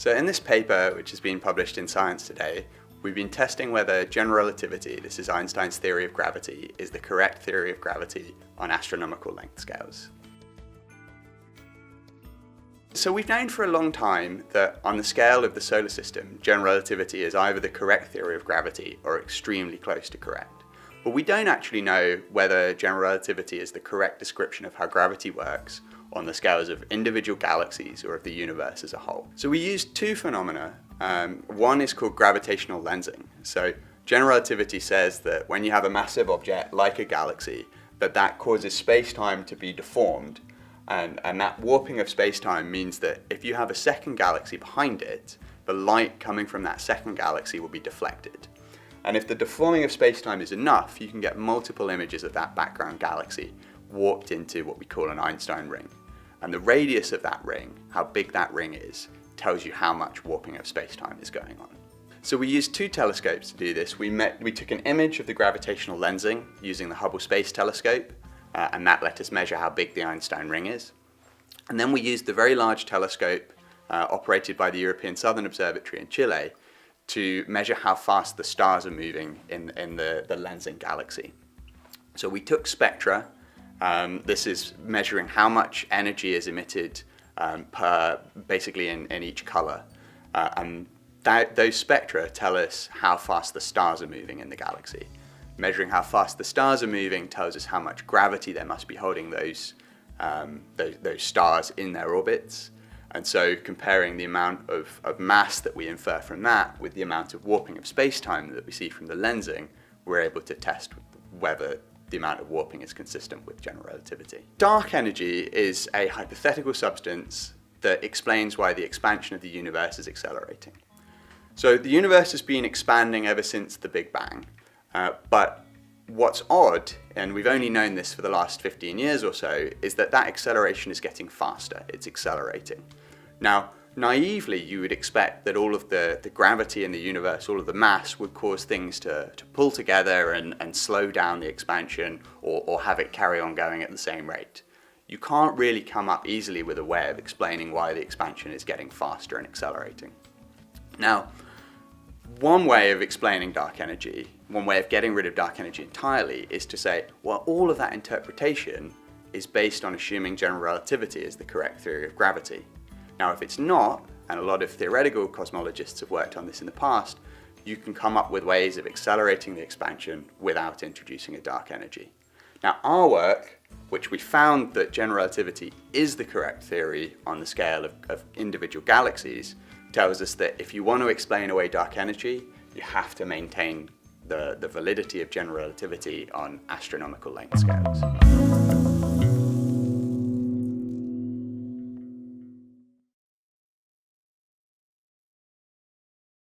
So in this paper, which has been published in Science Today, we've been testing whether general relativity, this is Einstein's theory of gravity, is the correct theory of gravity on astronomical length scales. So we've known for a long time that on the scale of the solar system, general relativity is either the correct theory of gravity or extremely close to correct. But we don't actually know whether general relativity is the correct description of how gravity works on the scales of individual galaxies or of the universe as a whole. So we used two phenomena. One is called gravitational lensing. So general relativity says that when you have a massive object like a galaxy, that causes space-time to be deformed. And that warping of space-time means that if you have a second galaxy behind it, the light coming from that second galaxy will be deflected. And if the deforming of space-time is enough, you can get multiple images of that background galaxy warped into what we call an Einstein ring. And the radius of that ring, how big that ring is, tells you how much warping of space-time is going on. So we used two telescopes to do this. We took an image of the gravitational lensing using the Hubble Space Telescope, and that let us measure how big the Einstein ring is. And then we used the very large telescope operated by the European Southern Observatory in Chile to measure how fast the stars are moving in the lensing galaxy. So we took spectra. This is measuring how much energy is emitted basically in each color. And those spectra tell us how fast the stars are moving in the galaxy. Measuring how fast the stars are moving tells us how much gravity there must be holding those stars in their orbits. And so comparing the amount of mass that we infer from that with the amount of warping of space-time that we see from the lensing, we're able to test whether the amount of warping is consistent with general relativity. Dark energy is a hypothetical substance that explains why the expansion of the universe is accelerating. So the universe has been expanding ever since the Big Bang, but what's odd, and we've only known this for the last 15 years or so, is that acceleration is getting faster. It's accelerating. Now, naively, you would expect that all of the gravity in the universe, all of the mass, would cause things to pull together and slow down the expansion or have it carry on going at the same rate. You can't really come up easily with a way of explaining why the expansion is getting faster and accelerating. Now, one way of explaining dark energy, one way of getting rid of dark energy entirely, is to say, well, all of that interpretation is based on assuming general relativity is the correct theory of gravity. Now, if it's not, and a lot of theoretical cosmologists have worked on this in the past, you can come up with ways of accelerating the expansion without introducing a dark energy. Now, our work, which we found that general relativity is the correct theory on the scale of individual galaxies, tells us that if you want to explain away dark energy, you have to maintain the validity of general relativity on astronomical length scales.